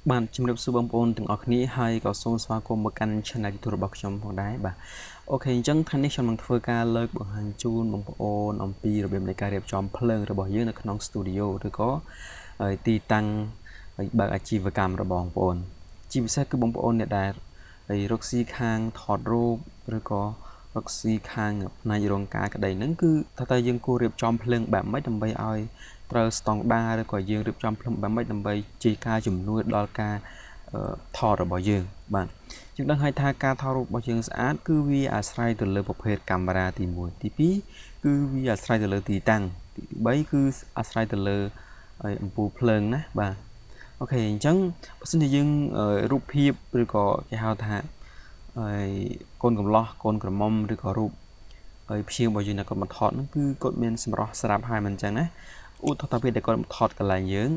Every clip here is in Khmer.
bạn chấm điểm số bóng ôn từng ởนี้hay có số xóa cùng một căn chân này thuộc bậc trong phòng đáy bà ok chẳng thanh niên trong bằng phơi ca lời bằng hàng chun bóng ôn ông pi rồi bên này ca đẹp trong phơi rồi bỏ dưới là trong studio rồi có ti tăng bà chi và cam rồi bóng ôn chi sẽ cứ bóng ôn này đại roxy khang thọtรูป rồi có roxy khang này rong cá cái đấy nó cứ thay dương cô đẹp trong phơi bạn mấy đầm bay oiត្រូវស្តង់ដារឬក៏យើងរៀបចំផ្លុំបែបម៉េចដើម្បីជាការជំនួយដល់ការថតរបស់យើងបាទយើងដឹងហើយថាការថតរូបរបស់យើងស្អាតគឺវាអាស្រ័យទៅលើប្រភេទកាមេរ៉ាទី1ទី2គឺវាអាស្រ័យទៅលើទីតាំងទី3គឺអាស្រ័យទៅលើអំពូលភ្លើងណាបាទអូខេអញ្ចឹងបើសិនជាយើងរូបភាពឬក៏គេហៅថាកូនកំលោះកូនក្រមុំឬក៏រូបព្យារបស់យើងគាត់មកថតហ្នឹងគឺគាត់មានសម្រស់ស្រាប់ហើយមិនអញ្ចឹងណាឧទាហរណ៍ទៅពេលដែលគាត់ថតកន្លែងយើង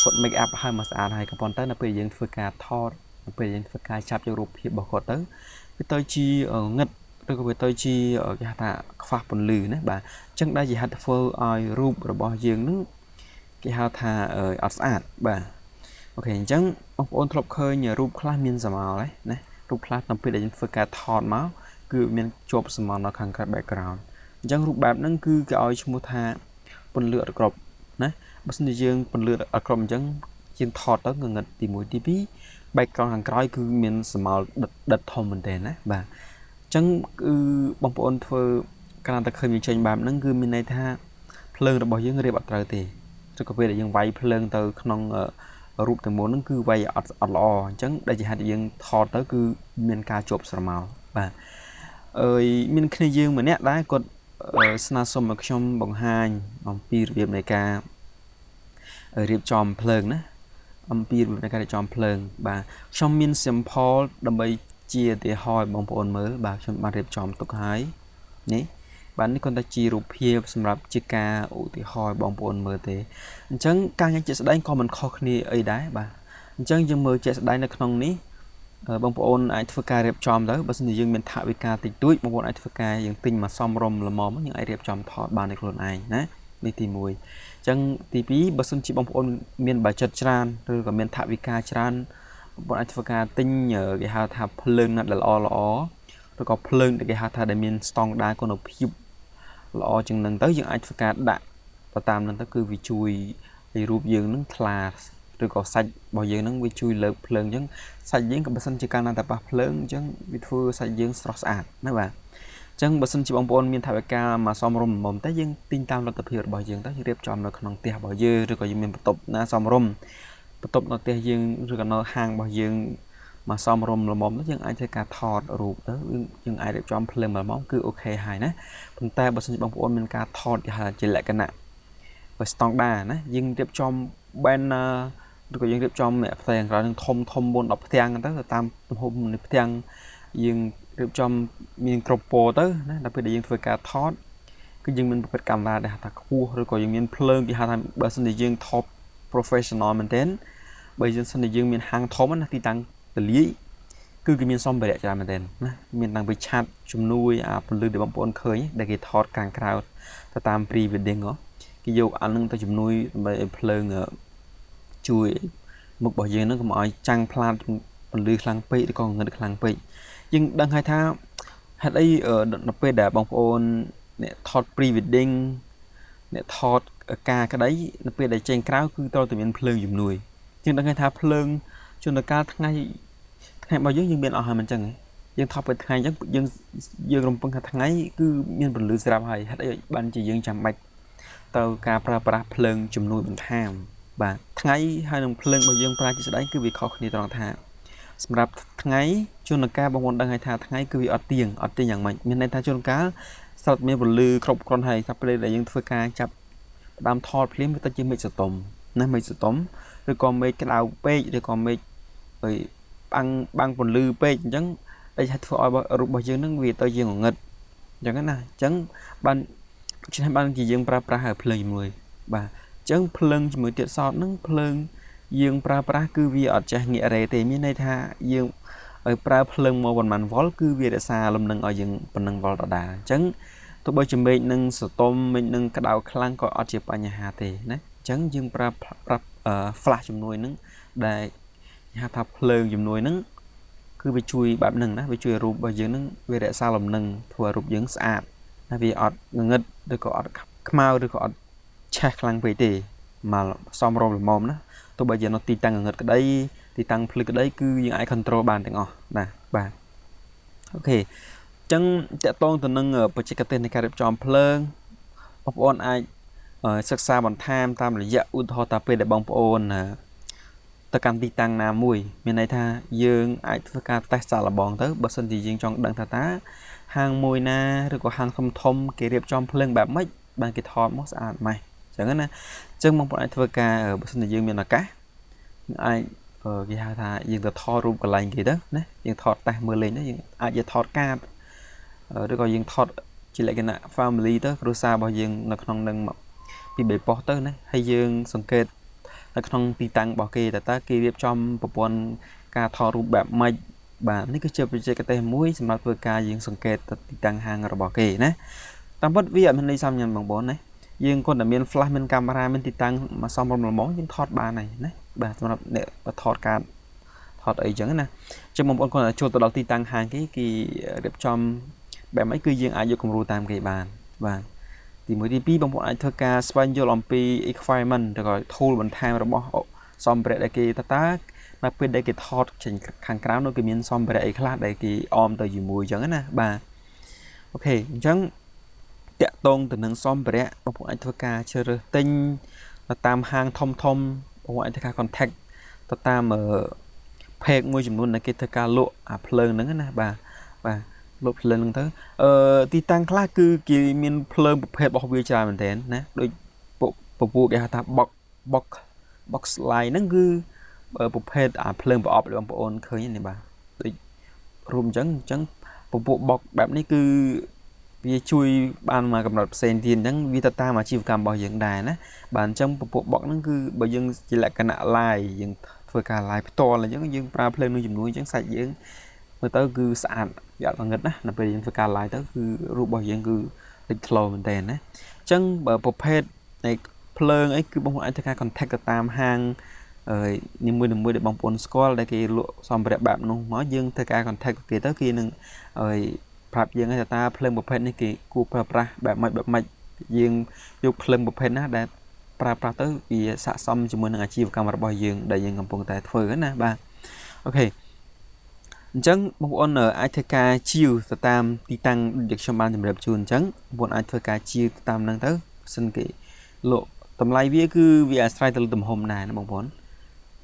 គាត់ make up ឲ្យមកស្អាតហើយក៏ប៉ុន្តែនៅពេលយើងធ្វើការថតនៅពេលយើងធ្វើការចាប់យករូបភាពរបស់គាត់ទៅវាទៅជាងឹតឬក៏វាទៅជាគេហៅថាខ្វះពន្លឺណាបាទអញ្ចឹងដែលជាហេតុធ្វើឲ្យរូបរបស់យើងនឹងគេហៅថាអត់ស្អាតបាទអូខេអញ្ចឹងបងប្អូនធ្លាប់ឃើញរូបខ្លះមានស្រមោលណារូបខ្លះនៅពេលដែលយើងធ្វើការថតមកគឺមានជាប់ស្រមោលនៅខាងក្រៅ background អញ្ចឹងរូបបែបហ្នឹងគឺគេឲ្យឈ្មោះថាពន្លឺអត់គ្រប់ណាបើសិនជាយើងពន្លឺអត់គ្រប់អញ្ចឹងយើងថតទៅងងឹតទី1ទី2 background ខាងក្រោយគឺមានស្រមោលដិតធំមែនទេណាបាទអញ្ចឹងគឺបងប្អូនធ្វើកាលតែឃើញវាចេញបែបហ្នឹងគឺមានន័យថាភ្លើងរបស់យើងរៀបអត់ត្រូវទេឬក៏ពេលដែលយើងវាយភ្លើងទៅក្នុងរូបទាំងមូលហ្នឹងគឺវាយអត់ល្អអញ្ចឹងដែលជាហេតុដែលយើងថតទៅគឺមានការជាប់ស្រមោលបាទមានគ្នាយើងម្នាក់ដែរគាត់ស្នើសុំឲ្យខ្ញុំបង្ហាញអំពីរបៀបនៃការរៀបចំភ្លើងណាអំពីរបៀបនៃការរៀបចំភ្លើងបាទខ្ញុំមាន sample ដើម្បីជាឧទាហរណ៍បងប្អូនមើលបាទខ្ញុំបានរៀបចំទុកហើយនេះបាទនេះគាត់តែជារូបភាពសម្រាប់ជាការឧទាហរណ៍បងប្អូនមើលទេអញ្ចឹងការញ៉ាំជាក់ស្ដែងក៏មិនខុសគ្នាអីដែរបាទអញ្ចឹងយើងមើលជាក់ស្ដែងនៅក្នុងនេះបងប្អូនអាចធ្វើការរៀបចំទៅបើសិនជាយើងមានថវិកាតិចតួចបងប្អូនអាចធ្វើការយើងទិញមកសមរម្យល្មមយើងអាចរៀបចំថតបានដោយខ្លួនឯងណានេះទី1អញ្ចឹងទី2បើសិនជាបងប្អូនមានបាច់ច្រើនឬក៏មានថវិកាច្រើនបងប្អូនអាចធ្វើការទិញគេហៅថាភ្លើងណាត់ល្អឬក៏ភ្លើងដែលគេហៅថាដែលមានស្តង់ដារគុណភាពល្អជាងនឹងទៅយើងអាចធ្វើការដាក់ទៅតាមនឹងទៅគឺវាជួយឲ្យរូបយើងនឹងថ្លាឬក៏សាច់របស់យើងនឹងវាជួយលើកភ្លើងអញ្ចឹងសាច់យើងក៏បើសិនជាកាលណាតែប៉ះភ្លើងអញ្ចឹងវាធ្វើសាច់យើងស្រស់ស្អាតណាបាទអញ្ចឹងបើសិនជាបងប្អូនមានថវិកាមកសមរម្យល្មមតែយើងទិញតាមលទ្ធភាពរបស់យើងទៅរៀបចំនៅក្នុងផ្ទះរបស់យើងឬក៏យើងមានបន្ទប់ណាសមរម្យបន្ទប់នៅផ្ទះយើងឬក៏នៅហាងរបស់យើងមកសមរម្យល្មមទៅយើងអាចធ្វើការថតរូបទៅយើងអាចរៀបចំភ្លើងល្មមគឺអូខេហើយណាប៉ុន្តែបើសិនជាបងប្អូនមានការថតជាលក្ខណៈស្តង់ដារណាយើងរៀបចំ banner ឬក៏យើងរៀបចំអ្នកផ្ទៃខាងក្រៅនឹងធំ4 10ផ្ទាំងទៅតាមទំហំនៃផ្ទាំងយើងរៀបចំមានគ្រប់ពណ៌ទៅណាដល់ពេលដែលយើងធ្វើការថតគឺយើងមានប្រភេទកាមេរ៉ាដែលហៅថាខ្ពស់ឬក៏យើងមានភ្លើងគេហៅថាបើសិនជាយើងថត professional មែនទែនបើយើងសិនជាយើងមានហាងធំណាទីតាំងទលាយគឺគេមានសម្ភារៈច្រើនមែនទែនណាមានតាំងពីឆាត់ជំនួយពន្លឺដែលបងប្អូនឃើញដែលគេថតខាងក្រៅទៅតាម pre wedding គេយកអានឹងទៅជំនួយដើម្បីឲ្យភ្លើងជួយមុខរបស់យើងនឹងកុំឲ្យចាំងផ្លាតពន្លឺខ្លាំងពេកឬក៏ងឹតខ្លាំងពេកយើងដឹងហើយថាហេតុអីនៅពេលដែលបងប្អូនអ្នកថត pre wedding អ្នកថតការក្តីនៅពេលដែលចេញក្រៅគឺត្រូវតែមានភ្លើងជំនួយយើងដឹងហើយថាភ្លើងជួនកាលថ្ងៃរបស់យើងមានអស់ហើយមិនអញ្ចឹងយើងថតពេលថ្ងៃអញ្ចឹងយើងរំពឹងថាថ្ងៃគឺមានពន្លឺស្រាប់ហើយហេតុអីបានជាយើងចាំបាច់ទៅការប្រើប្រាស់ភ្លើងជំនួយបន្ថែមបាទថ្ងៃហើយនឹងភ្លើងរបស់យើងប្រើជាស្ដែងគឺវាខុសគ្នាត្រង់ថាសម្រាប់ថ្ងៃជួនកាលបងប្អូនដឹងហើយថាថ្ងៃគឺវាអត់ទៀងយ៉ាងម៉េចមានន័យថាជួនកាលស្រាប់មានពន្លឺគ្រប់គ្រាន់ហើយតែពេលដែលយើងធ្វើការចាប់ផ្ដើមថតភ្លាមវាទៅជាមេឃសតុំណាមេឃសតុំឬក៏មេឃក្តៅពេកឬក៏មេឃបាំងពន្លឺពេកអញ្ចឹងដែលធ្វើឲ្យរូបរបស់យើងនឹងវាទៅជាងងឹតអញ្ចឹងណាអញ្ចឹងបានជាយើងប្រើប្រាស់ឲ្យភ្លើងជាមួយបាទអញ្ចឹងភ្លើងជាមួយទៀតសោតហ្នឹងភ្លើងយើងប្រើប្រាស់គឺវាអត់ចេះងាករេទេមានន័យថាយើងឲ្យប្រើភ្លើងមកប៉ុន្មានវ៉ុលគឺវារក្សាលំនឹងឲ្យយើងប៉ុណ្ណឹងវ៉ុលដដែលអញ្ចឹង ទោះបីជាមេឃនឹងសតុំមេឃនឹងក្តៅខ្លាំងក៏អត់ជាបញ្ហាទេណាអញ្ចឹងយើងប្រើ flash ជំនួយហ្នឹងដែលគេហៅថាភ្លើងជំនួយហ្នឹងគឺវាជួយបែបហ្នឹងណាវាជួយរូបរបស់យើងហ្នឹងវារក្សាលំនឹងធ្វើរូបយើងស្អាតណាវាអត់ងងឹតឬក៏អត់ខ្មៅឬក៏អត់ឆេះខ្លាំងពេកទេមកសមរម្យល្មមណាទោះបីជានៅទីតាំងងងឹតក្តីទីតាំងភ្លឺក្តីគឺយើងអាច control បានទាំងអស់ណាបាទអូខេអញ្ចឹងតកតងទៅនឹងបច្ចេកទេសនៃការរៀបចំភ្លើងបងប្អូនអាចសិក្សាបន្ថែមតាមរយៈឧទាហរណ៍តាពេលដែលបងប្អូនទៅកាន់ទីតាំងណាមួយមានន័យថាយើងអាចធ្វើការតេស្តសាកល្បងទៅបើសិនជាយើងចង់ដឹងថាតើហាងមួយណាឬក៏ហាងធំគេរៀបចំភ្លើងបែបម៉េចបានគេថតមកស្អាតម៉េចអញ្ចឹងណាអញ្ចឹងបងប្អូនអាចធ្វើការបើសិនជាយើងមានឱកាសអាចគេហៅថាយើងទៅថតរូបកន្លែងគេទៅណាយើងថតតេស្តមើលលេងទៅយើងអាចយកថតកាតឬក៏យើងថតជាលក្ខណៈ family ទៅគ្រួសាររបស់យើងនៅក្នុងនឹងពី3ប៉ុស្តិ៍ទៅណាហើយយើងសង្កេតនៅក្នុងទីតាំងរបស់គេតើគេរៀបចំប្រព័ន្ធការថតរូបបែបម៉េចបាទនេះគឺជាបច្ចេកទេសមួយសម្រាប់ធ្វើការយើងសង្កេតទីតាំងហាងរបស់គេណាតាមពិតវាអត់មានន័យសំញ៉ាំបងប្អូនណាយើងគាត់តែមាន flash មានកាមេរ៉ាមានទីតាំងមកសមរម្យល្មមយើងថតបានហើយណាបាទសម្រាប់អ្នកថតការថតអីចឹងណាចឹងបងប្អូនគាត់ចូលទៅដល់ទីតាំងហាងគេរៀបចំបែបម៉េចគឺយើងអាចយកគំរូតាមគេបានបាទទី1ទី2បងប្អូនអាចធ្វើការស្វែងយល់អំពី requirement ឬក៏ tool បន្ថែមរបស់សម្ភារៈដែលគេតើនៅពេលដែលគេថតចេញខាងក្រៅនោះគេមានសម្ភារៈអីខ្លះដែលគេអមទៅជាមួយចឹងណាបាទអូខេអញ្ចឹងតាក់ទងទៅនឹងសម្ភារៈបងប្អូនអាចធ្វើការជ្រើសរើសទិញទៅតាមហាងធំបងប្អូនអាចធ្វើការ contact ទៅតាមpage មួយចំនួនដែលគេធ្វើការលក់អាភ្លើងហ្នឹងណាបាទលក់ភ្លើងហ្នឹងទៅទីតាំងខ្លះគឺគេមានភ្លើងប្រភេទរបស់វាច្រើនមែនទែនណាដូចពពួកគេហៅថា box light ហ្នឹងគឺប្រភេទអាភ្លើងប្រអប់បងប្អូនឃើញនេះបាទដូចរួមអញ្ចឹងពពួក box បែបនេះគឺវាជួយបានមកកំណត់ផ្សេងទៀតអញ្ចឹងវាទៅតាមអាជីវកម្មរបស់យើងដែរណាបាទអញ្ចឹងពពួក box ហ្នឹងគឺបើយើងជាលក្ខណៈ live យើងធ្វើការ live ផ្ទាល់អញ្ចឹងយើងប្រើភ្លើងនឹងជំនួយអញ្ចឹងសាច់យើងមើលទៅគឺស្អាតវាអត់ងឹតណានៅពេលយើងធ្វើការ live ទៅគឺរូបរបស់យើងគឺលេចធ្លោមែនតើណាអញ្ចឹងបើប្រភេទនៃភ្លើងអីគឺបងប្អូនអាចធ្វើការ contact ទៅតាមហាងនីមួយដែលបងប្អូនស្គាល់ដែលគេលក់សម្ភារៈបែបនោះមកយើងធ្វើការ contact គេទៅគេនឹងប្រាប់យើងថាតើភ្លើងប្រភេទនេះគេគួរប្រើប្រាស់បែបម៉េចយើងយកភ្លើងប្រភេទណាដែលប្រើប្រាស់ទៅវាស័ក្តិសមជាមួយនឹងអាជីវកម្មរបស់យើងដែលយើងកំពុងតែធ្វើណាបាទអូខេអញ្ចឹងបងប្អូនអាចធ្វើការជាវទៅតាមទីតាំងដែលខ្ញុំបានជម្រាបជូនអញ្ចឹងបងប្អូនអាចធ្វើការជាវតាមហ្នឹងទៅសិនគេលក់តម្លៃវាគឺវាអាស្រ័យទៅលើទំហំដែរណាបងប្អូន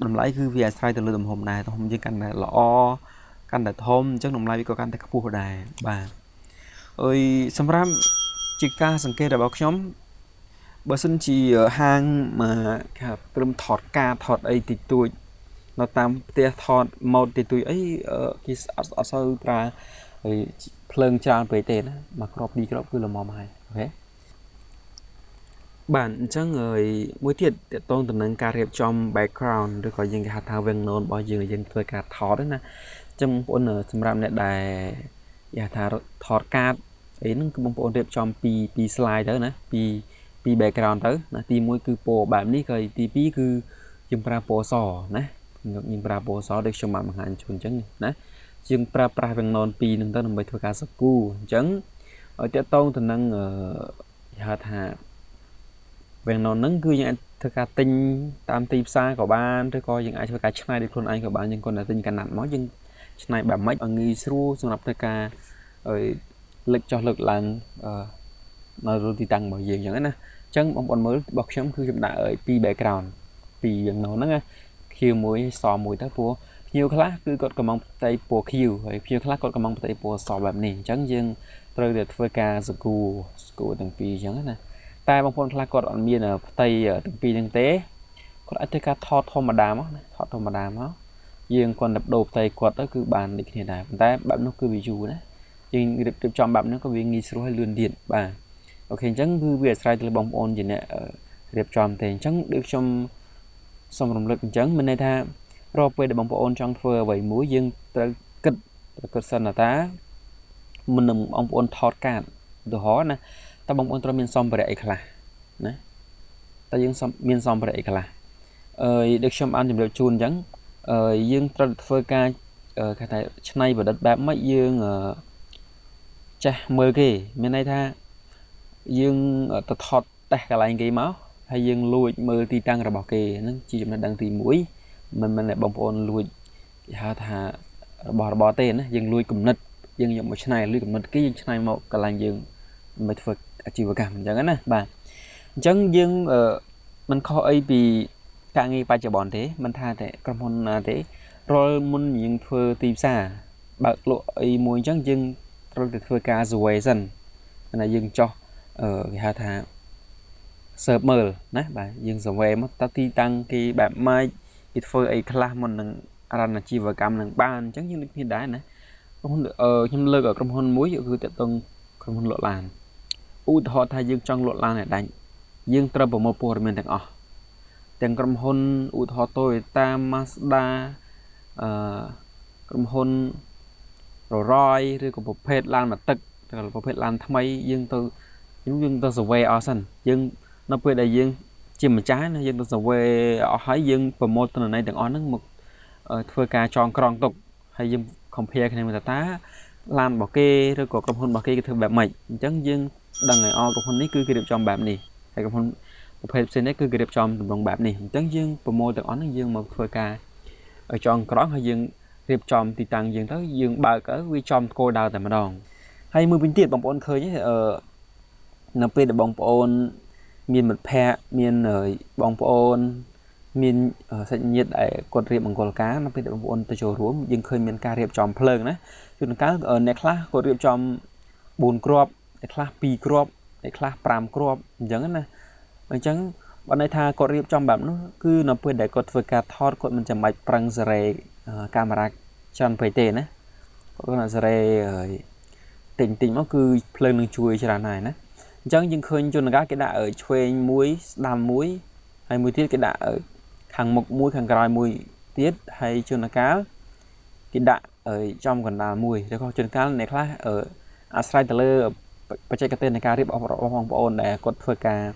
តម្លៃគឺវាអាស្រ័យទៅលើទំហំដែរទំហំយើងកាន់តែល្អកាន់តែធំអញ្ចឹងតម្លៃវាក៏កាន់តែខ្ពស់ដែរបាទអើយសម្រាប់ជាការសង្កេតរបស់ខ្ញុំបើសិនជាហាងមកថាព្រមថតការថតអីតិចតួចនៅតាមផ្ទះថតម៉ូដតិចតួចអីគេអត់សូវប្រើភ្លើងច្រើនពេកទេណាមកគ្រាប់2គ្រាប់គឺល្មមហើយអូខេបាទអញ្ចឹងមួយទៀតតកតងទៅនឹងការរៀបចំ background ឬក៏យើងគេហៅថា background របស់យើងធ្វើការថតណាអញ្ចឹងបងប្អូនសម្រាប់អ្នកដែលគេហៅថាថតកាតអីហ្នឹងគឺបងប្អូនរៀបចំពី slide ទៅណាពី background ទៅណាទី1គឺពណ៌បែបនេះក៏ទី2គឺយើងប្រើពណ៌សណាយើងប្រើពណ៌សដូចខ្ញុំបានបង្ហាញជូនអញ្ចឹងណាយើងប្រើប្រាស់ background 2ហ្នឹងទៅដើម្បីធ្វើការសកូអញ្ចឹងតកតងទៅនឹងគេហៅថាbackground ហ្នឹងគឺយើងអាចធ្វើការទិញតាមទីផ្សារក៏បានឬក៏យើងអាចធ្វើការច្នៃដោយខ្លួនឯងក៏បានយើងគាត់តែទិញកណាត់មកយើងច្នៃបែបម៉េចឲ្យងាយស្រួលសម្រាប់ធ្វើការលើកចុះលើកឡើងនៅទីតាំងរបស់យើងអញ្ចឹងណាអញ្ចឹងបងប្អូនមើលរបស់ខ្ញុំគឺខ្ញុំដាក់ពី background ពីយ៉ាងនោះហ្នឹងខៀវមួយសមួយទៅព្រោះខៀវខ្លះគឺគាត់កំងផ្ទៃពណ៌ខៀវហើយខៀវខ្លះគាត់កំងផ្ទៃពណ៌សបែបនេះអញ្ចឹងយើងត្រូវតែធ្វើការសកូទាំងពីរអញ្ចឹងណាតែបងប្អូនខ្លះគាត់អត់មានផ្ទៃទាំងពីរហ្នឹងទេគាត់អាចធ្វើការថតធម្មតាមកណាថតធម្មតាមកយើងគាត់ទៅដូរផ្ទៃគាត់ទៅគឺបានដូចគ្នាដែរប៉ុន្តែបែបនោះគឺវាយូរណាយើងរៀបចំបែបហ្នឹងក៏វាងាយស្រួលហើយលឿនទៀតបាទអូខេអញ្ចឹងគឺវាអាស្រ័យទៅលើបងប្អូនជាអ្នករៀបចំទេអញ្ចឹងដូចខ្ញុំសូមរំលឹកអញ្ចឹងមានន័យថារាល់ពេលដែលបងប្អូនចង់ធ្វើអ្វីមួយយើងត្រូវគិតសិនថាមុននឹងបងប្អូនថតកាត đồ hó nè ta bông ôn trò miền xóm bể khla nè ta dương miền xóm bể khla được xem ăn thì được chun chẳng dương trò phơi ca cái này này và đất bạc mấy dương cha mơ kì miền này tha dương ta thọt tay cái lại cái máu hay dương lùi mơ ti tăng rồi bảo kì nó chỉ là đang tìm mũi mình lại bông ôn lùi ha thà bỏ tên á dương lùi cùng nứt dương dùng một này lùi cùng nứt cái dương này một cái làng dương mới phật chỉ vào cảm chẳng nè bà chẳng dương mình khó ấy vì cả ngày ba giờ bọn thế mình tha thế cầm hôn thế rồi muốn những phơi tìm xa bạc lộ ấy muốn chẳng dương rồi được phơi cá rồi dần là dương cho ha thà sờ mờ nè bà dương rồi mất ta ti tăng cái bạn mai ít phơi ấy khla mình là chi vào cảm năng ban chẳng như hiện đại này không nhưng lơ ở trong hôn muối cứ tiện tông không hôn lộ làn u họ thay dương trong lộ làn này đánh dương trơ bộ một bộ mìnhទាំងtiền trong hôn u họ tôi ta Mazda trong hôn rồi roi rồi có bộ phết lan mà tật rồi bộ phết lan tham ấy dương tôi dương tôi về ở sân dương nó về đây dương chìm mà trái nó dương tôi về ở hải dương và một tuần nàyទាំងnó một phơi cá tròn tròn tục hay dùng compare cái này người ta làm bảo kê rồi có công hôn bảo kê cái thứแบบmày chẳng dương đằng này o công hôn này cứ cái đẹp trònแบบnày hay công hôn một phê xin đấy cứ cái đẹp tròn tầm đồngแบบnày chẳng dương promo từ nó dương một phơi cá ở tròn tròn hay dương đẹp tròn thì tăng dương tới dương ba cỡ vi tròn cô đào tại mà đòn hay mưa bình tiết bóng ôn khơi nhé nằm bên để bóng ôn miền một phe miền ở bóng ôn miền sẽ nhiệt đại cột riệp bằng cột cá nó bên bóng ôn từ chỗ rúa nhưng khơi miền cá riệp tròn phơi nữa chừng cá ở này class cột riệp tròn 4 crop này class 2 crop này class 5 crop chẳng nè chẳng bọn này tha cột riệp trònแบบnó cứ nó bên đại cột với cá thọt cột mìnhจะ prang zare camera tròn phải tên nè có là zare tỉnh tỉnh nó cứ phơi lưng chui cho này nè chẳng nhưng khơi cho nó cái đã ở chuối muối đam muối hay muối tiết cái đã ở hàng một muối hàng cài muối tiết hay cho nó cá cái đã ở trong còn là muối để có cho cá này khác ở Australia ở trái cái tên này cá riệp ở hoàng ôn để cột phơi cá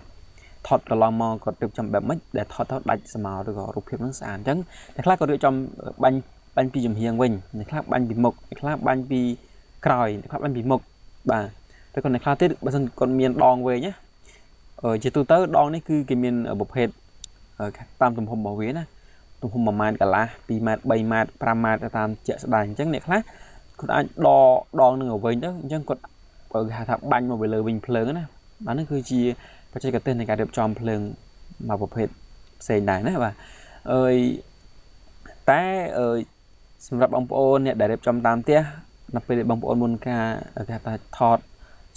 thọt cả lò mò cột được trongแบบmất để thọt đạch màu được gọi rụp hiệp nó sàn chẳng để khác có được trong banh pi dùm hiền quỳnh để khác banh bị mộc để khác banh pi còi để khác banh bị mộc bà thế còn này khác tiết bây giờ còn miền đòn về nhé ở chỉ tôi tới đòn đấy cứ cái miền ở bậc hệt ở tam tùm hồng bảo vía nè tùm hồng màu man cả lá pi mát bay mát pram mát tam chợ đàn chẳng này khác còn ai đòn nữa ở vinh đó chẳng còn ở hà tháp banh mà về lời bình phơi nè bán nó cứ chia và chơi cái tên này cả đẹp tròn phơi mà bậc hệt xây đài nè bà ơi té ơi sầmรับbóng ônเนี่ยได้เรียบจอมตามเตี้ยนับไปบางปอนบนกาแค่ทอด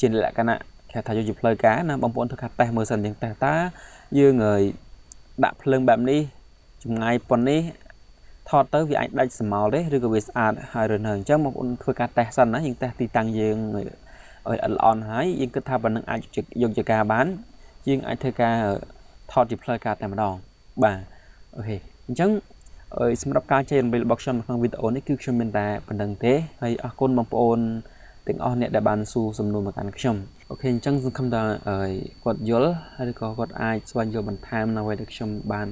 จีนแหละกันนะแค่ทายจุดเพลย์cáนะบางปอนthựcแต่มือสั่นอย่างแต่ตายืงเงยดับเพลิงแบบนี้จุ่มไงปนนี้ทอดtới vì anh đánh sầm màu đấy rồi có việc ăn hai rồi hờn chắc một con phơi cáแต่สั่นนะยังแต่ตีตังยืงở on háiยังก็ทำเป็นนึงanh dùng cho cá bánยืงanh thay cáทอดจุดเพลย์cáแต่มาดองบ่าโอเคจังสำหรับการใช้เป็นบล็อกชั่นของวิดีโอนี่คือชั่วโมงแต่เป็นดังเต้ให้คนบางคนถึงเอาเนี่ยได้บานสู่สำนวนมาการชมโอเคจังซึ่งคำตอบกดยลให้ก็กดไอสวรรค์ยลบันทามนาไว้ได้ชมบาน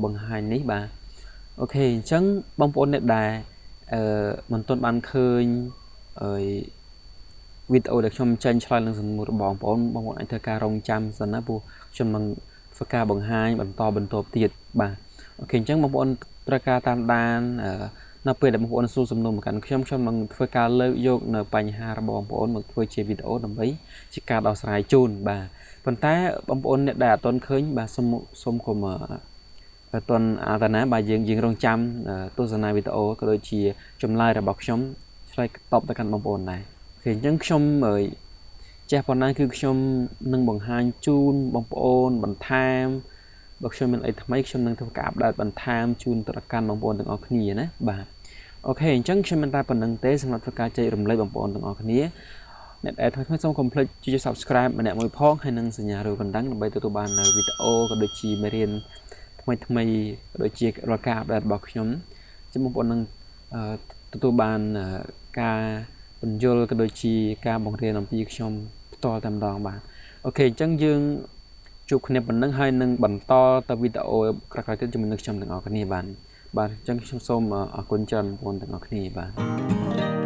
บางไฮนี้บ่าโอเคจังบางคนเนี่ยได้มันต้นบานเคยวิดีโอได้ชมเชิญชลายเรื่องสมมุติบางคนอันเธอการลงจำสันนะบูชมบางฝึกการบางไฮบางต่อบางตัวติดบ่าโอเคจังบางคนตระการตามดานนับเป็นบางคนสู้สำนวนเหมือนกันช่วงบางฝึกการเลิกโยกในปัญหาระบบบางคนบางฝึกเชวิดีโอทำไว้ชิการเอาสายจูนบ่าปัญหาบางคนเนี่ยได้ต้นเคยบ่าสมคมต้นอาตนะบ่ายิงรองจำตัวสนายวิดีโอก็โดยเชียจำลายระบบชมใช้ตอบตะกันบางคนได้เห็นจังชมเจ้าปนนั้นคือชมหนึ่งบางฮันจูนบางคนบางไทม์บอกชมเป็นไอ้ทำไมชมนั่งทำกับได้บรรทามจูนตระการบางปอนต่างออกนี้นะบ่าโอเคจังชมเป็นตาปนังเตสำหรับการใจรำเลยบางปอนต่างออกนี้เนี่ยไอ้ทั้งสองคอมเพล็กซ์จะ subscribe มาเนี่ยมือพ้องให้นั่งสัญญาดูกันดังใบตัวบานในวิดีโอก็โดยจีมาเรียนทำไมโดยจีรากาบได้บอกชมจะบางปอนนั่งตัวบานการบรรยลก็โดยจีการบางเรียนนำปีชม ផ្ទាល់តែម្ដងបាទអូខេអញ្ចឹងយើងជួបគ្នាប៉ុណ្ណឹងហើយនឹងបន្តទៅវីដេអូក្រោយៗទៀតជាមួយនឹងខ្ញុំទាំងអស់គ្នាបាទអញ្ចឹងខ្ញុំសូមអរគុណច្រើនបងប្អូនទាំងអស់គ្នាបាទ